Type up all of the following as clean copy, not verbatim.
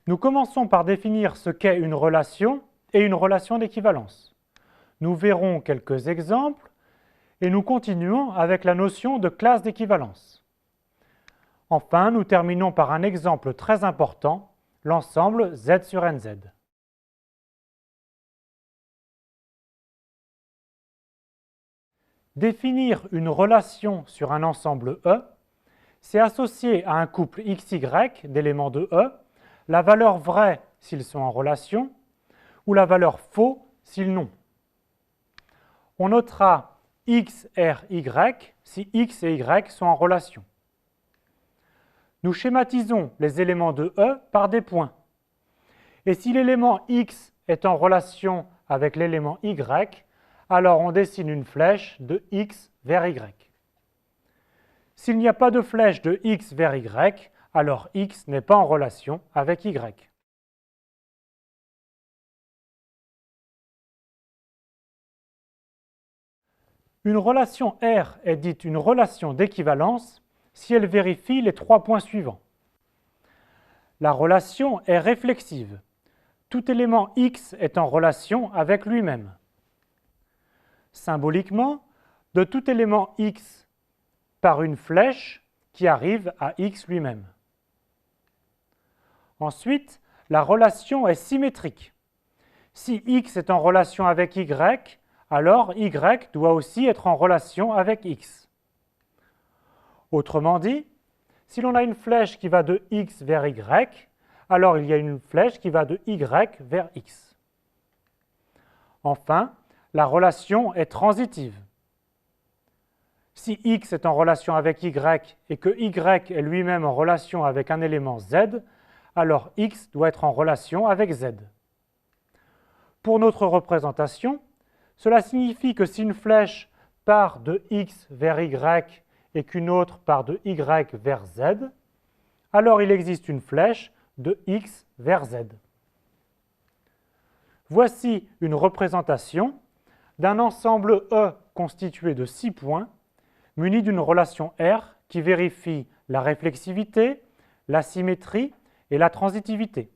Nous commençons par définir ce qu'est une relation et une relation d'équivalence. Nous verrons quelques exemples et nous continuons avec la notion de classe d'équivalence. Enfin, nous terminons par un exemple très important, l'ensemble Z sur NZ. Définir une relation sur un ensemble E, c'est associer à un couple XY d'éléments de E la valeur vraie s'ils sont en relation ou la valeur faux s'ils n'ont. On notera X, R, Y si X et Y sont en relation. Nous schématisons les éléments de E par des points. Et si l'élément X est en relation avec l'élément Y, alors on dessine une flèche de X vers Y. S'il n'y a pas de flèche de X vers Y, alors X n'est pas en relation avec Y. Une relation R est dite une relation d'équivalence si elle vérifie les trois points suivants. La relation est réflexive. Tout élément X est en relation avec lui-même. Symboliquement, de tout élément X par une flèche qui arrive à X lui-même. Ensuite, la relation est symétrique. Si X est en relation avec Y, alors Y doit aussi être en relation avec X. Autrement dit, si l'on a une flèche qui va de X vers Y, alors il y a une flèche qui va de Y vers X. Enfin, la relation est transitive. Si X est en relation avec Y et que Y est lui-même en relation avec un élément Z, alors X doit être en relation avec Z. Pour notre représentation, cela signifie que si une flèche part de X vers Y et qu'une autre part de Y vers Z, alors il existe une flèche de X vers Z. Voici une représentation d'un ensemble E constitué de 6 points, muni d'une relation R qui vérifie la réflexivité, la symétrie et la transitivité,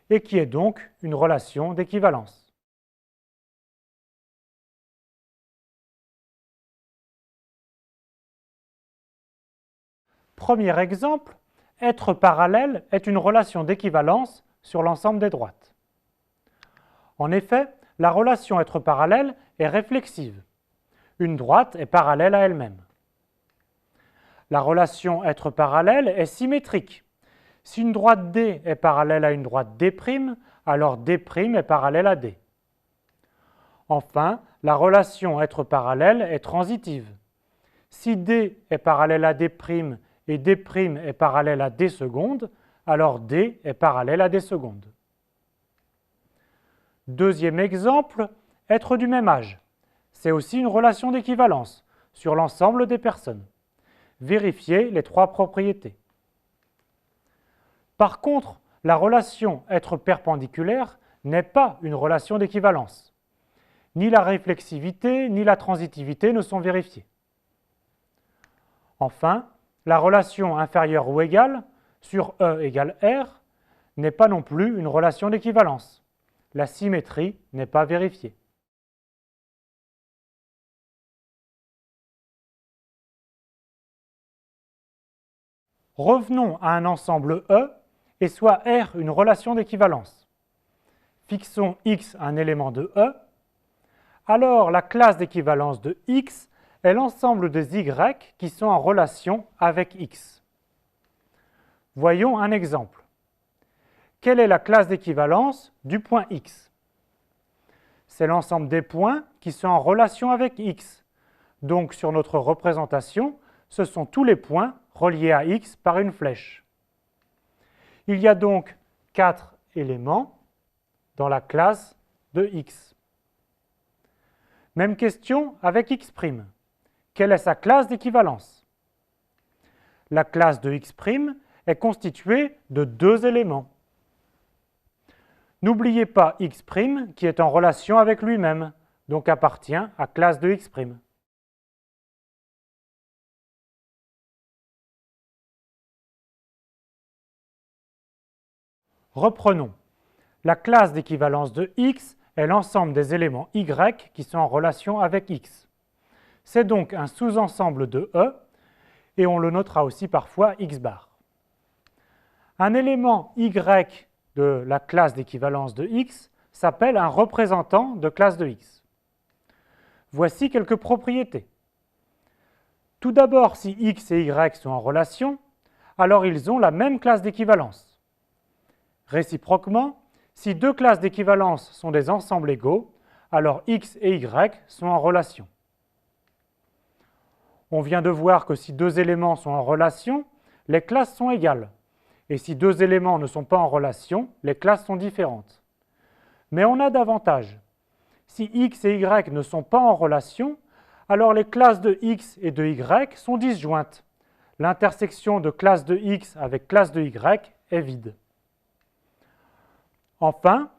et qui est donc une relation d'équivalence. Premier exemple, être parallèle est une relation d'équivalence sur l'ensemble des droites. En effet, la relation être parallèle est réflexive. Une droite est parallèle à elle-même. La relation être parallèle est symétrique. Si une droite D est parallèle à une droite D', alors D' est parallèle à D. Enfin, la relation être parallèle est transitive. Si D est parallèle à D' et D' est parallèle à D seconde, alors D est parallèle à D seconde. Deuxième exemple, être du même âge. C'est aussi une relation d'équivalence sur l'ensemble des personnes. Vérifiez les trois propriétés. Par contre, la relation être perpendiculaire n'est pas une relation d'équivalence. Ni la réflexivité ni la transitivité ne sont vérifiées. Enfin, la relation inférieure ou égale sur E égale R n'est pas non plus une relation d'équivalence. La symétrie n'est pas vérifiée. Revenons à un ensemble E et soit R une relation d'équivalence. Fixons X un élément de E, alors la classe d'équivalence de X est l'ensemble des Y qui sont en relation avec X. Voyons un exemple. Quelle est la classe d'équivalence du point X? C'est l'ensemble des points qui sont en relation avec X. Donc sur notre représentation, ce sont tous les points reliés à X par une flèche. Il y a donc 4 éléments dans la classe de X. Même question avec X'. Quelle est sa classe d'équivalence? La classe de X' est constituée de 2 éléments. N'oubliez pas X' qui est en relation avec lui-même, donc appartient à classe de X'. Reprenons. La classe d'équivalence de x est l'ensemble des éléments y qui sont en relation avec x. C'est donc un sous-ensemble de E, et on le notera aussi parfois x bar. Un élément y de la classe d'équivalence de x s'appelle un représentant de classe de x. Voici quelques propriétés. Tout d'abord, si x et y sont en relation, alors ils ont la même classe d'équivalence. Réciproquement, si deux classes d'équivalence sont des ensembles égaux, alors x et y sont en relation. On vient de voir que si deux éléments sont en relation, les classes sont égales. Et si deux éléments ne sont pas en relation, les classes sont différentes. Mais on a davantage. Si x et y ne sont pas en relation, alors les classes de x et de y sont disjointes. L'intersection de classe de x avec classe de y est vide. Enfin,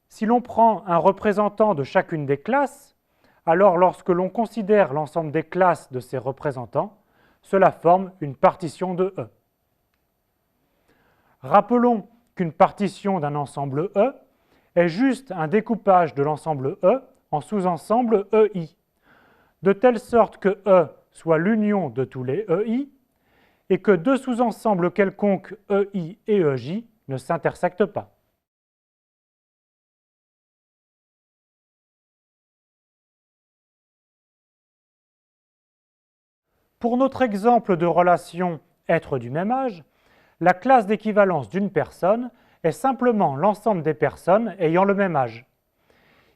si l'on prend un représentant de chacune des classes, alors lorsque l'on considère l'ensemble des classes de ces représentants, cela forme une partition de E. Rappelons qu'une partition d'un ensemble E est juste un découpage de l'ensemble E en sous-ensembles EI, de telle sorte que E soit l'union de tous les EI et que deux sous-ensembles quelconques EI et EJ ne s'intersectent pas. Pour notre exemple de relation être du même âge, la classe d'équivalence d'une personne est simplement l'ensemble des personnes ayant le même âge.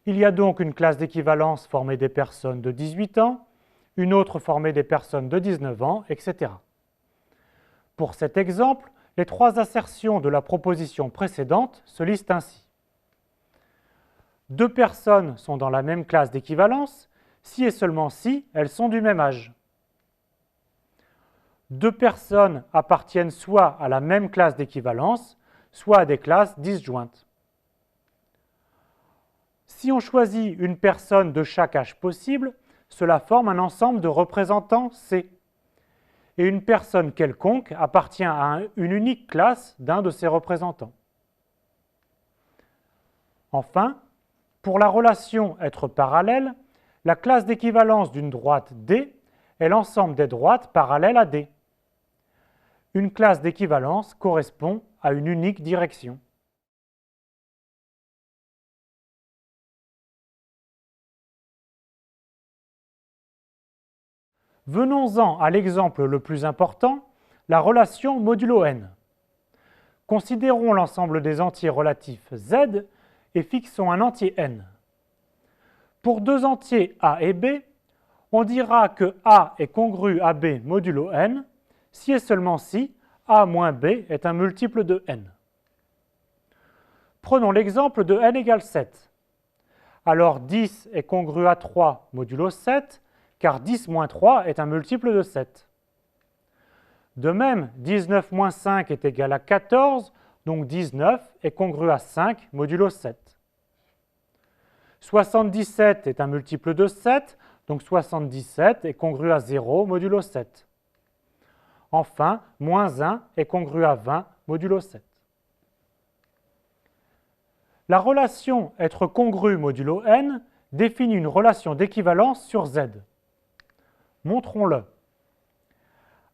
Il y a donc une classe d'équivalence formée des personnes de 18 ans, une autre formée des personnes de 19 ans, etc. Pour cet exemple, les trois assertions de la proposition précédente se lisent ainsi. Deux personnes sont dans la même classe d'équivalence si et seulement si elles sont du même âge. Deux personnes appartiennent soit à la même classe d'équivalence, soit à des classes disjointes. Si on choisit une personne de chaque âge possible, cela forme un ensemble de représentants C. Et une personne quelconque appartient à une unique classe d'un de ces représentants. Enfin, pour la relation être parallèle, la classe d'équivalence d'une droite D est l'ensemble des droites parallèles à D. Une classe d'équivalence correspond à une unique direction. Venons-en à l'exemple le plus important, la relation modulo n. Considérons l'ensemble des entiers relatifs z et fixons un entier n. Pour deux entiers a et b, on dira que a est congru à b modulo n si et seulement si a moins b est un multiple de n. Prenons l'exemple de n égale 7. Alors 10 est congru à 3 modulo 7, car 10 moins 3 est un multiple de 7. De même, 19 moins 5 est égal à 14, donc 19 est congru à 5 modulo 7. 77 est un multiple de 7, donc 77 est congru à 0 modulo 7. Enfin, moins 1 est congru à 20 modulo 7. La relation être congru modulo n définit une relation d'équivalence sur z. Montrons-le.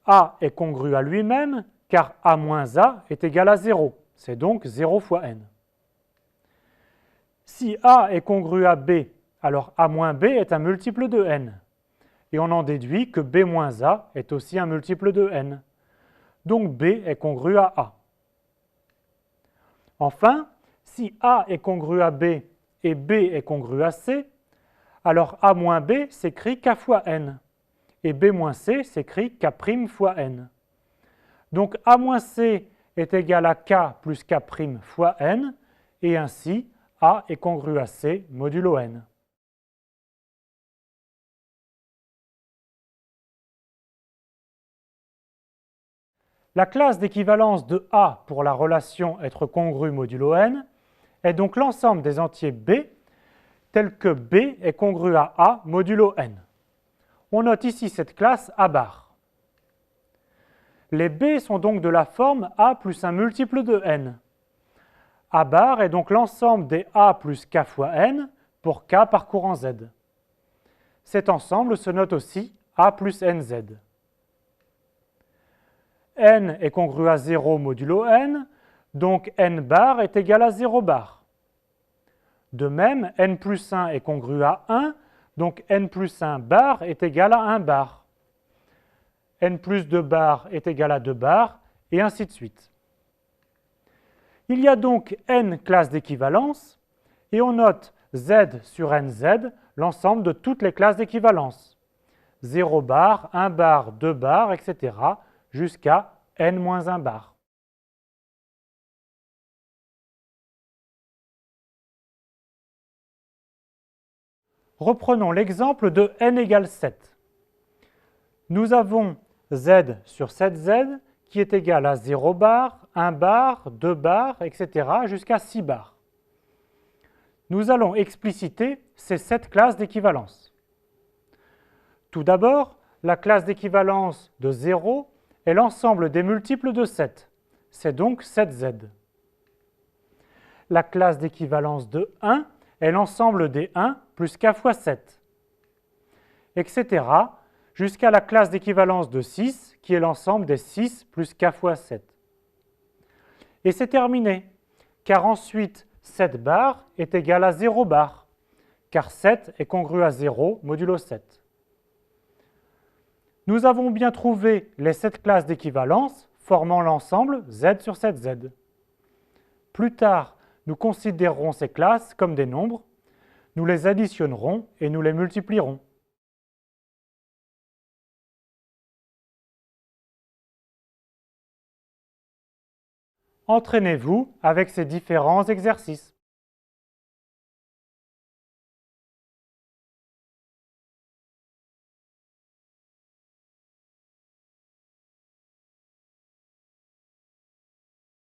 A est congru à lui-même, car A moins A est égal à 0. C'est donc 0 fois n. Si A est congru à B, alors A moins B est un multiple de n. Et on en déduit que B moins A est aussi un multiple de n. Donc B est congru à A. Enfin, si A est congru à B et B est congru à C, alors A moins B s'écrit K fois n. Et B moins C s'écrit K' fois n. Donc A moins C est égal à K plus K' fois n, et ainsi A est congru à C modulo n. La classe d'équivalence de A pour la relation être congru modulo n est donc l'ensemble des entiers B tel que B est congru à A modulo n. On note ici cette classe A bar. Les B sont donc de la forme A plus un multiple de n. A bar est donc l'ensemble des A plus K fois N pour K parcourant Z. Cet ensemble se note aussi A plus NZ. N est congru à 0 modulo N, donc N bar est égal à 0 bar. De même, N plus 1 est congru à 1, donc N plus 1 bar est égal à 1 bar. N plus 2 bar est égal à 2 bar, et ainsi de suite. Il y a donc N classes d'équivalence, et on note Z sur NZ, l'ensemble de toutes les classes d'équivalence. 0 bar, 1 bar, 2 bar, etc. jusqu'à N-1 bar. Reprenons l'exemple de n égale 7. Nous avons Z sur 7Z qui est égal à 0 bar, 1 bar, 2 bar, etc. jusqu'à 6 bars. Nous allons expliciter ces 7 classes d'équivalence. Tout d'abord, la classe d'équivalence de 0 est l'ensemble des multiples de 7. C'est donc 7Z. La classe d'équivalence de 1 est l'ensemble des 1 plus k fois 7, etc. jusqu'à la classe d'équivalence de 6, qui est l'ensemble des 6 plus k fois 7. Et c'est terminé, car ensuite 7 bar est égal à 0 bar, car 7 est congru à 0 modulo 7. Nous avons bien trouvé les 7 classes d'équivalence formant l'ensemble Z sur 7Z. Plus tard, nous considérerons ces classes comme des nombres, nous les additionnerons et nous les multiplierons. Entraînez-vous avec ces différents exercices.